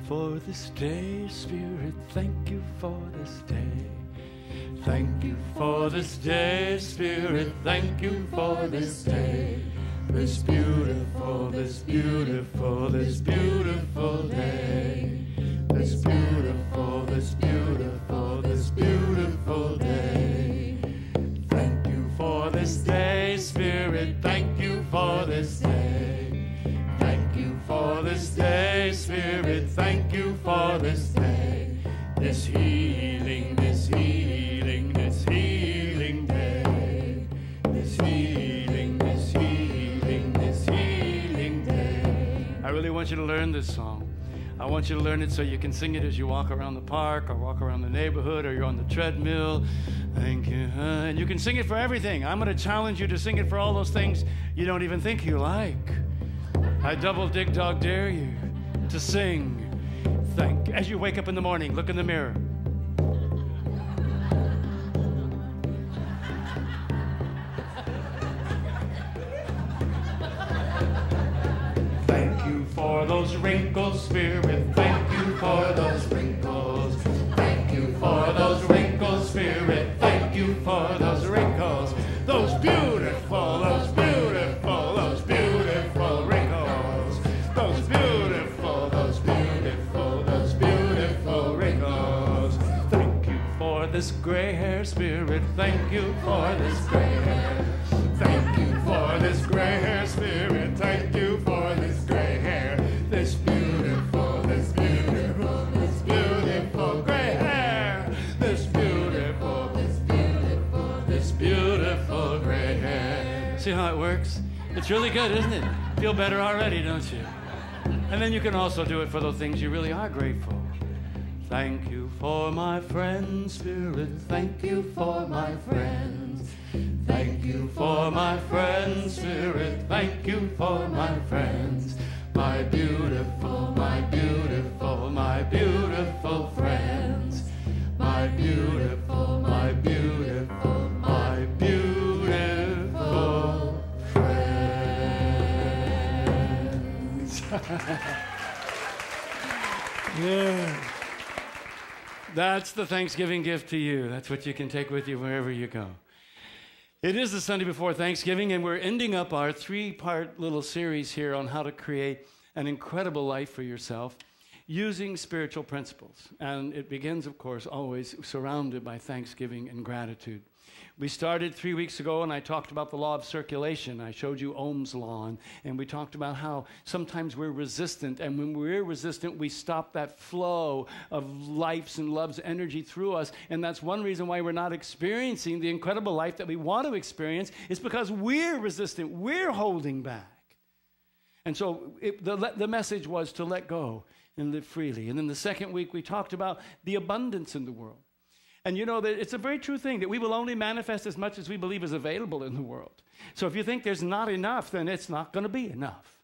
for this day, Spirit. Thank you for this day. Thank you for this day, Spirit. Thank you for this day. This beautiful, this beautiful, this beautiful day. This beautiful, this beautiful, this beautiful day. Thank you for this day, Spirit. Thank you for this day. Thank you for this day, Spirit. Thank you for this day. This healing, this healing, this healing day. This healing, this healing, this healing day. I really want you to learn this song. I want you to learn it so you can sing it as you walk around the park or walk around the neighborhood or you're on the treadmill. Thank you. And you can sing it for everything. I'm going to challenge you to sing it for all those things you don't even think you like. I double dig dog dare you to sing. Thank. As you wake up in the morning, look in the mirror. Thank you for those wrinkles, Spirit. Thank you for those wrinkles. Thank you for those wrinkles, Spirit. Thank you for those wrinkles. Those beautiful, those beautiful, those beautiful wrinkles. Those beautiful, those beautiful, those beautiful wrinkles. Thank you for this gray hair, Spirit. Thank you for this gray hair. Thank you for this gray hair, Spirit. Thank you for this gray hair. This beautiful, this beautiful, this beautiful gray hair. This beautiful, this beautiful, this beautiful gray hair. See how it works? It's really good, isn't it? Feel better already, don't you? And then you can also do it for those things you really are grateful. Thank you for my friends, Spirit. Thank you for my friends. Thank you for my friends, Spirit. Thank you for my friends. My beautiful, my beautiful, my beautiful friends. My beautiful, my beautiful, my beautiful friends. Yeah. That's the Thanksgiving gift to you. That's what you can take with you wherever you go. It is the Sunday before Thanksgiving, and we're ending up our three-part little series here on how to create an incredible life for yourself using spiritual principles. And it begins, of course, always surrounded by thanksgiving and gratitude. We started 3 weeks ago, and I talked about the law of circulation. I showed you Ohm's law, and we talked about how sometimes we're resistant, and when we're resistant, we stop that flow of life's and love's energy through us, and that's one reason why we're not experiencing the incredible life that we want to experience, is because we're resistant, we're holding back. And so the message was to let go and live freely. And then the second week, we talked about the abundance in the world. And you know that it's a very true thing that we will only manifest as much as we believe is available in the world. So if you think there's not enough, then it's not going to be enough.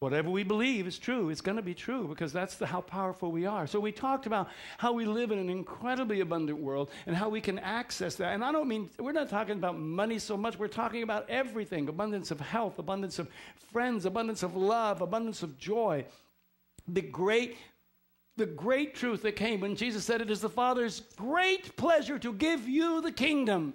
Whatever we believe is true. It's going to be true because that's how powerful we are. So we talked about how we live in an incredibly abundant world and how we can access that. And I don't mean, we're not talking about money so much. We're talking about everything. Abundance of health, abundance of friends, abundance of love, abundance of joy. The great truth that came when Jesus said, it is the Father's great pleasure to give you the kingdom.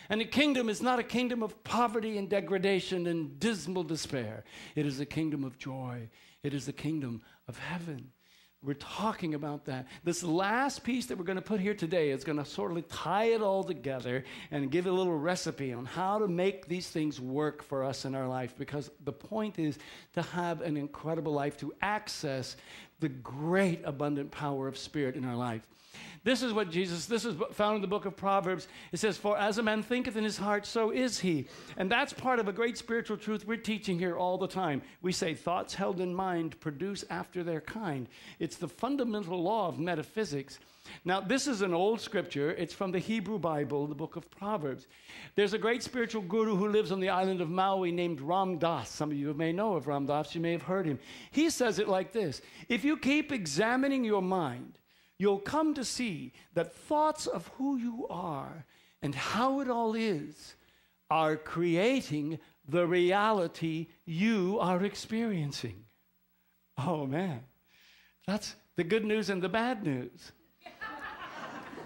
And the kingdom is not a kingdom of poverty and degradation and dismal despair. It is a kingdom of joy. It is the kingdom of heaven. We're talking about that. This last piece that we're going to put here today is going to sort of tie it all together and give a little recipe on how to make these things work for us in our life, because the point is to have an incredible life, to access the great abundant power of Spirit in our life. This is found in the book of Proverbs. It says, for as a man thinketh in his heart, so is he. And that's part of a great spiritual truth we're teaching here all the time. We say thoughts held in mind produce after their kind. It's the fundamental law of metaphysics. Now, this is an old scripture. It's from the Hebrew Bible, the book of Proverbs. There's a great spiritual guru who lives on the island of Maui named Ram Dass. Some of you may know of Ram Dass. You may have heard him. He says it like this: if you keep examining your mind, you'll come to see that thoughts of who you are and how it all is are creating the reality you are experiencing. Oh, man. The good news and the bad news.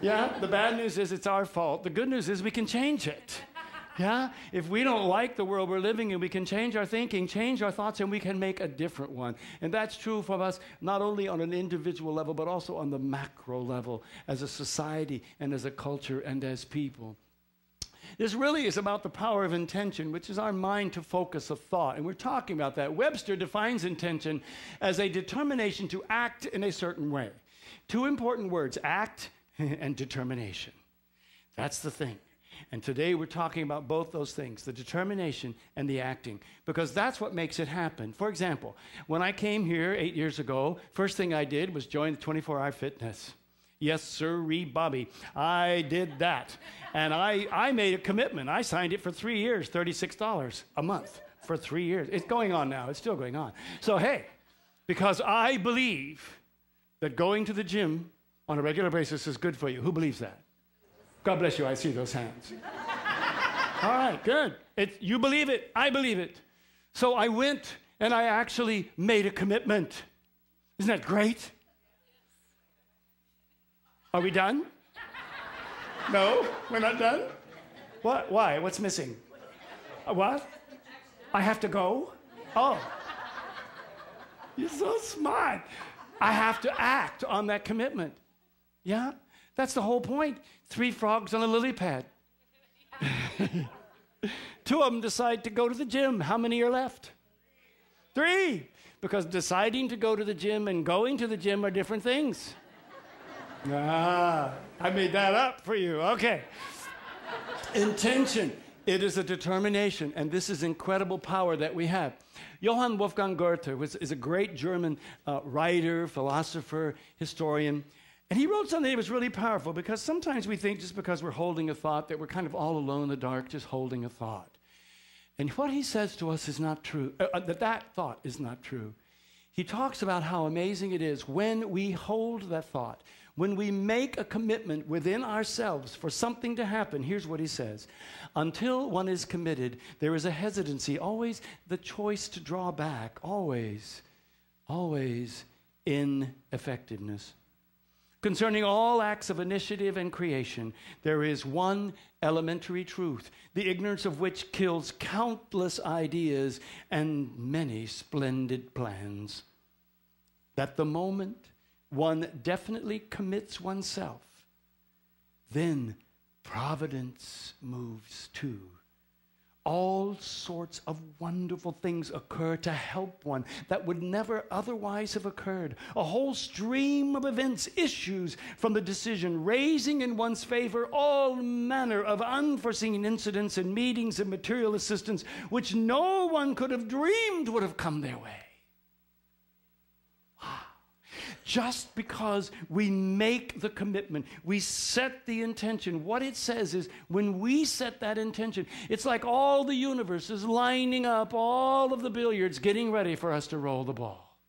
Yeah, the bad news is it's our fault. The good news is we can change it. Yeah, if we don't like the world we're living in, we can change our thinking, change our thoughts, and we can make a different one. And that's true for us, not only on an individual level, but also on the macro level, as a society and as a culture and as people. This really is about the power of intention, which is our mind to focus of thought. And we're talking about that. Webster defines intention as a determination to act in a certain way. Two important words, act and determination. That's the thing. And today we're talking about both those things, the determination and the acting, because that's what makes it happen. For example, when I came here 8 years ago, first thing I did was join the 24-hour fitness. Yes, sirree, Bobby. I did that. And I made a commitment. I signed it for 3 years, $36 a month for 3 years. It's going on now. It's still going on. So, hey, because I believe that going to the gym on a regular basis is good for you. Who believes that? God bless you. I see those hands. All right, good. You believe it. I believe it. So I went and I actually made a commitment. Isn't that great? Are we done? No, we're not done? What? Why? What's missing? What? I have to go? Oh. You're so smart. I have to act on that commitment. Yeah? That's the whole point. 3 frogs on a lily pad. 2 of them decide to go to the gym. How many are left? 3. Because deciding to go to the gym and going to the gym are different things. I made that up for you. Okay. Intention. It is a determination, and this is incredible power that we have. Johann Wolfgang Goethe is a great German writer, philosopher, historian. And he wrote something that was really powerful, because sometimes we think just because we're holding a thought that we're kind of all alone in the dark just holding a thought. And what he says to us is not true, that thought is not true. He talks about how amazing it is when we hold that thought, when we make a commitment within ourselves for something to happen. Here's what he says. Until one is committed, there is a hesitancy, always the choice to draw back, always ineffectiveness. Concerning all acts of initiative and creation, there is one elementary truth, the ignorance of which kills countless ideas and many splendid plans. That the moment one definitely commits oneself, then providence moves too. All sorts of wonderful things occur to help one that would never otherwise have occurred. A whole stream of events issues from the decision, raising in one's favor all manner of unforeseen incidents and meetings and material assistance which no one could have dreamed would have come their way. Just because we make the commitment, we set the intention. What it says is when we set that intention, it's like all the universe is lining up, all of the billiards getting ready for us to roll the ball.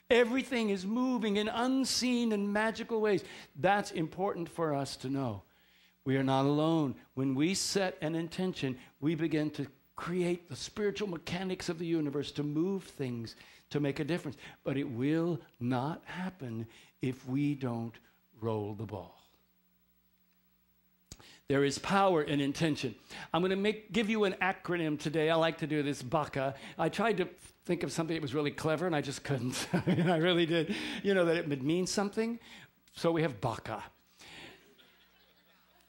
Everything is moving in unseen and magical ways. That's important for us to know. We are not alone. When we set an intention, we begin to create the spiritual mechanics of the universe to move things, to make a difference. But it will not happen if we don't roll the ball. There is power in intention. I'm going to give you an acronym today. I like to do this, BACA. I tried to think of something that was really clever, and I just couldn't. I really did. You know, that it would mean something. So we have BACA.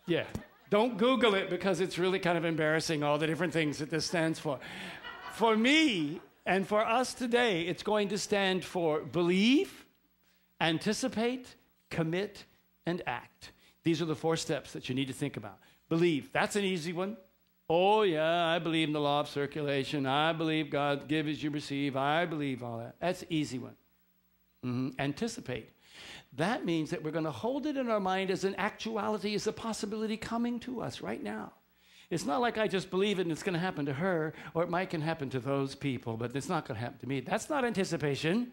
Yeah. Don't Google it, because it's really kind of embarrassing, all the different things that this stands for. For me, and for us today, it's going to stand for believe, anticipate, commit, and act. These are the 4 steps that you need to think about. Believe, that's an easy one. Oh yeah, I believe in the law of circulation. I believe God gives as you receive. I believe all that. That's an easy one. Anticipate. That means that we're going to hold it in our mind as an actuality, as a possibility coming to us right now. It's not like I just believe it and it's going to happen to her, or it might can happen to those people, but it's not going to happen to me. That's not anticipation.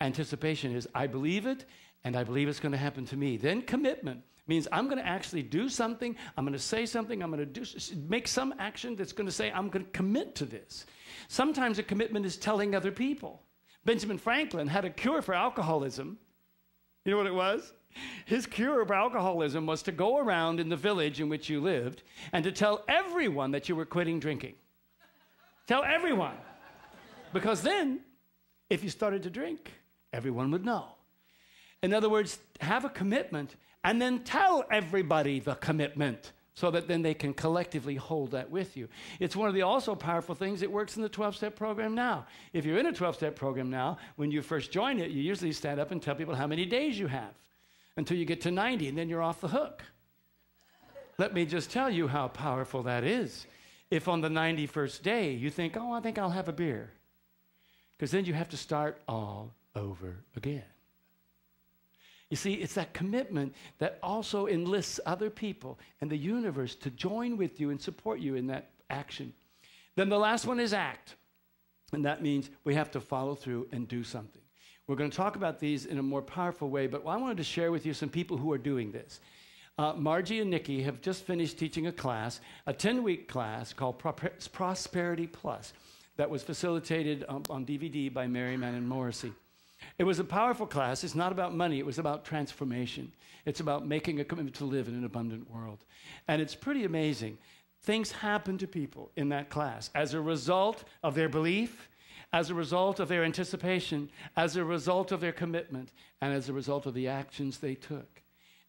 Anticipation is I believe it, and I believe it's going to happen to me. Then commitment means I'm going to actually do something. I'm going to say something. I'm going to make some action that's going to say I'm going to commit to this. Sometimes a commitment is telling other people. Benjamin Franklin had a cure for alcoholism. You know what it was? His cure for alcoholism was to go around in the village in which you lived and to tell everyone that you were quitting drinking. Tell everyone. Because then, if you started to drink, everyone would know. In other words, have a commitment and then tell everybody the commitment so that then they can collectively hold that with you. It's one of the also powerful things that works in the 12-step program now. If you're in a 12-step program now, when you first join it, you usually stand up and tell people how many days you have until you get to 90, and then you're off the hook. Let me just tell you how powerful that is. If on the 91st day you think, oh, I think I'll have a beer, because then you have to start all over again. You see, it's that commitment that also enlists other people and the universe to join with you and support you in that action. Then the last one is act. And that means we have to follow through and do something. We're going to talk about these in a more powerful way, but I wanted to share with you some people who are doing this. Margie and Nikki have just finished teaching a class, a 10-week class called Prosperity Plus that was facilitated on DVD by Mary Mann and Morrissey. It was a powerful class. It's not about money. It was about transformation. It's about making a commitment to live in an abundant world. And it's pretty amazing. Things happen to people in that class as a result of their belief, as a result of their anticipation, as a result of their commitment, and as a result of the actions they took.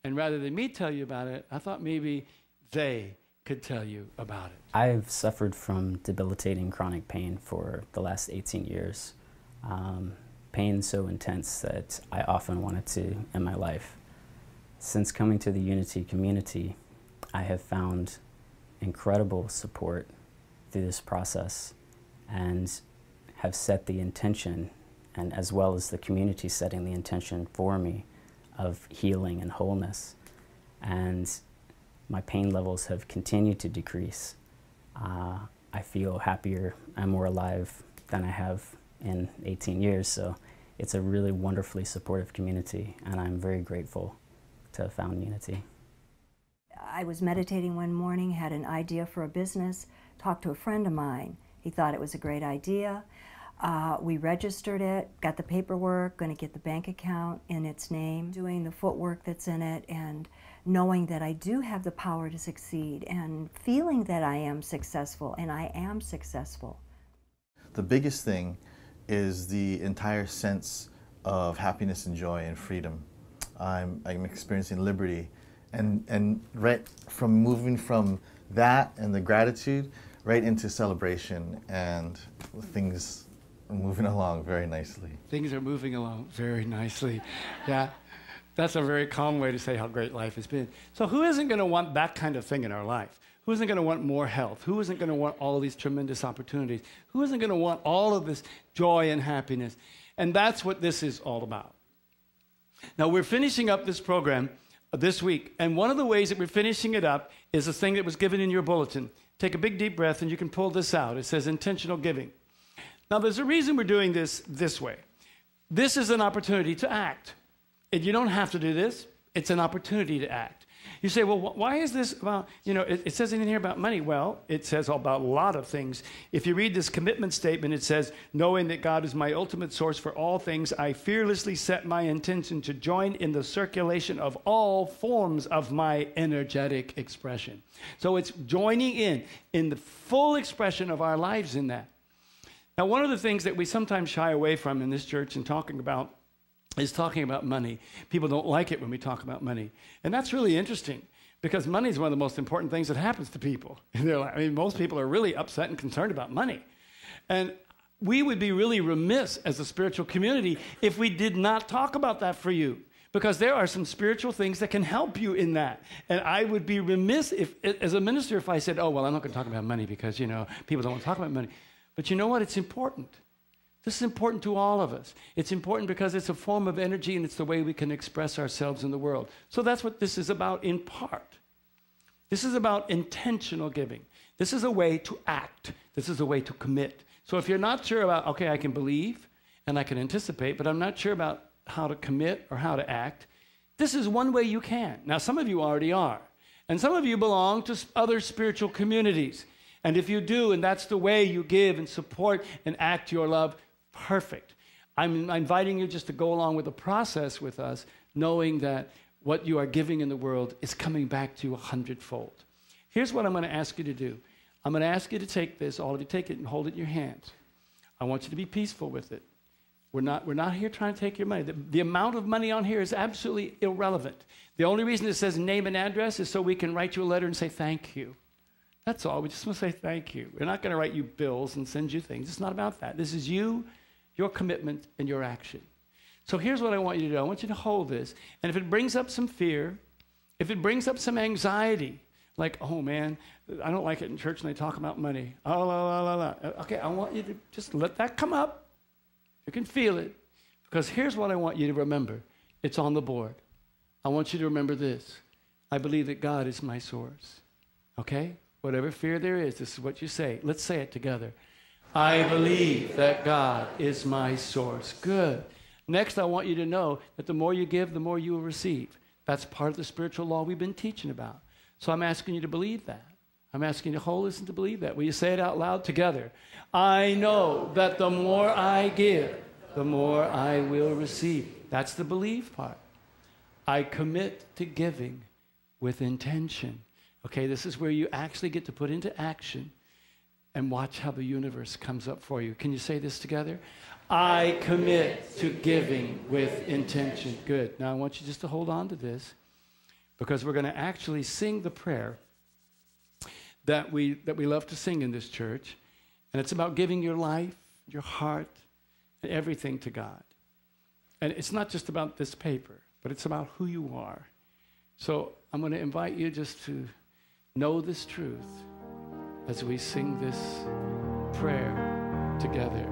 And rather than me tell you about it, I thought maybe they could tell you about it. I've suffered from debilitating chronic pain for the last 18 years. Pain so intense that I often wanted to end my life. Since coming to the Unity community, I have found incredible support through this process and have set the intention, and as well as the community setting the intention for me, of healing and wholeness. And my pain levels have continued to decrease. I feel happier and more alive than I have in 18 years, so it's a really wonderfully supportive community, and I'm very grateful to have found Unity. I was meditating one morning, had an idea for a business, talked to a friend of mine. He thought it was a great idea. We registered it, got the paperwork, going to get the bank account in its name, doing the footwork that's in it, and knowing that I do have the power to succeed, and feeling that I am successful, and I am successful. The biggest thing is the entire sense of happiness and joy and freedom. I'm experiencing liberty, and right from moving from that and the gratitude right into celebration, and things are moving along very nicely. Things are moving along very nicely. Yeah, that's a very calm way to say how great life has been. So who isn't going to want that kind of thing in our life? Who isn't going to want more health? Who isn't going to want all these tremendous opportunities? Who isn't going to want all of this joy and happiness? And that's what this is all about. Now, we're finishing up this program this week, and one of the ways that we're finishing it up is a thing that was given in your bulletin. Take a big, deep breath, and you can pull this out. It says intentional giving. Now, there's a reason we're doing this way. This is an opportunity to act. And you don't have to do this. It's an opportunity to act. You say, well, why is this about, it says in here about money. Well, it says about a lot of things. If you read this commitment statement, it says, knowing that God is my ultimate source for all things, I fearlessly set my intention to join in the circulation of all forms of my energetic expression. So it's joining in the full expression of our lives in that. Now, one of the things that we sometimes shy away from in this church and talking about is talking about money. People don't like it when we talk about money. And that's really interesting, because money is one of the most important things that happens to people in their life. I mean, most people are really upset and concerned about money. And we would be really remiss as a spiritual community if we did not talk about that for you, because there are some spiritual things that can help you in that. And I would be remiss if, as a minister, if I said, oh, well, I'm not going to talk about money because, people don't want to talk about money. But you know what? It's important. This is important to all of us. It's important because it's a form of energy, and it's the way we can express ourselves in the world. So that's what this is about in part. This is about intentional giving. This is a way to act. This is a way to commit. So if you're not sure about, okay, I can believe and I can anticipate, but I'm not sure about how to commit or how to act, this is one way you can. Now, some of you already are. And some of you belong to other spiritual communities. And if you do, and that's the way you give and support and act your love, perfect. I'm inviting you just to go along with the process with us, knowing that what you are giving in the world is coming back to you 100-fold. Here's what I'm going to ask you to do. I'm going to ask you to take this, all of you take it and hold it in your hands. I want you to be peaceful with it. We're not here trying to take your money. The amount of money on here is absolutely irrelevant. The only reason it says name and address is so we can write you a letter and say thank you. That's all. We just want to say thank you. We're not going to write you bills and send you things. It's not about that. This is you, your commitment, and your action. So here's what I want you to do. I want you to hold this. And if it brings up some fear, if it brings up some anxiety, like, oh, man, I don't like it in church when they talk about money. Oh, la, la, la, la. Okay, I want you to just let that come up. You can feel it. Because here's what I want you to remember. It's on the board. I want you to remember this. I believe that God is my source. Okay? Whatever fear there is, this is what you say. Let's say it together. I believe that God is my source. Good. Next, I want you to know that the more you give, the more you will receive. That's part of the spiritual law we've been teaching about. So I'm asking you to believe that. I'm asking you to hold this and to believe that. Will you say it out loud together? I know that the more I give, the more I will receive. That's the believe part. I commit to giving with intention. Okay, this is where you actually get to put into action and watch how the universe comes up for you. Can you say this together? I commit to giving with intention. Good. Now I want you just to hold on to this because we're going to actually sing the prayer that we love to sing in this church. And it's about giving your life, your heart, and everything to God. And it's not just about this paper, but it's about who you are. So I'm going to invite you just to know this truth as we sing this prayer together.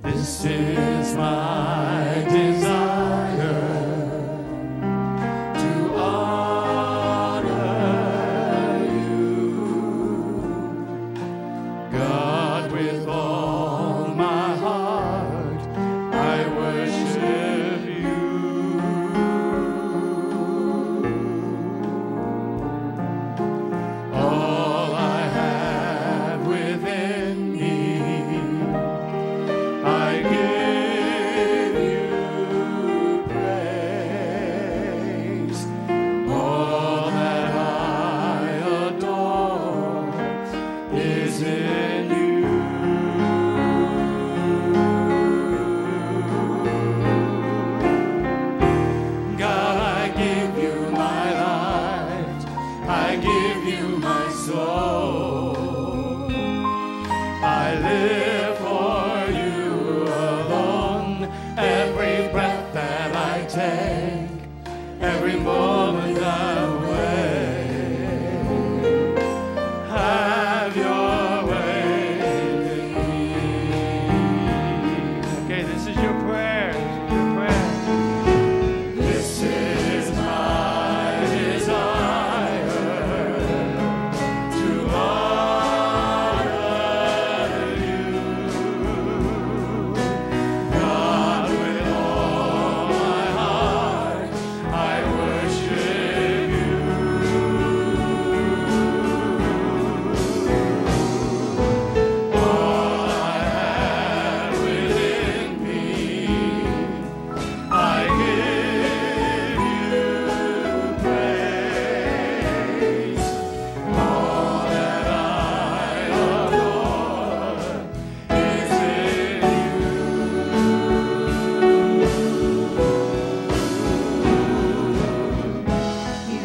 This is my desire to honor you, God, with all my heart I worship you. All I have within me, I give you praise. All that I adore is in you. God, I give you my life. I give you my soul. I live for you alone. Every breath that I take, every moment I'm awake, have your way in me. Okay, this is your prayer. This is your prayer. This is my desire to honor you, God, with all my heart I worship you. All I have within me, I give you praise. All that I adore is in you.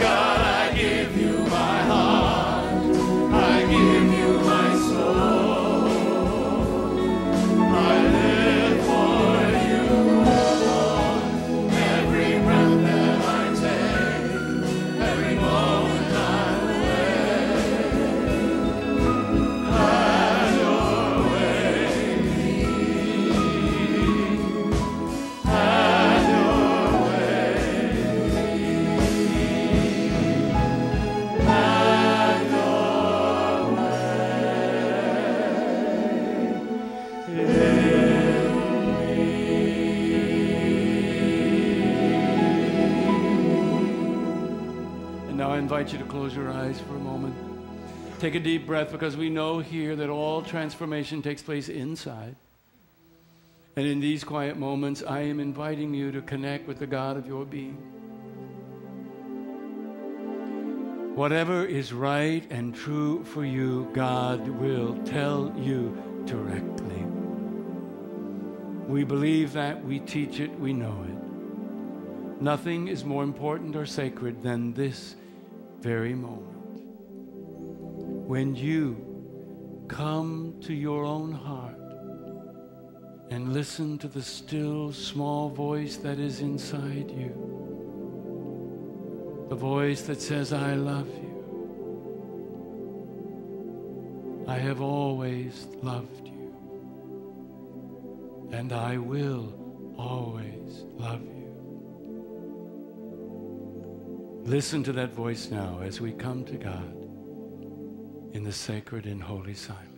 God, I give you my heart. I give you my soul. I live for you alone. Every breath that I take, every moment I'm awake, have your way in me. Have your way in me. Have your And now I invite you to close your eyes for a moment. Take a deep breath, because we know here that all transformation takes place inside. And in these quiet moments, I am inviting you to connect with the God of your being. Whatever is right and true for you, God will tell you directly. We believe that, we teach it, we know it. Nothing is more important or sacred than this very moment. When you come to your own heart and listen to the still, small voice that is inside you, the voice that says, I love you. I have always loved you. And I will always love you. Listen to that voice now as we come to God in the sacred and holy silence.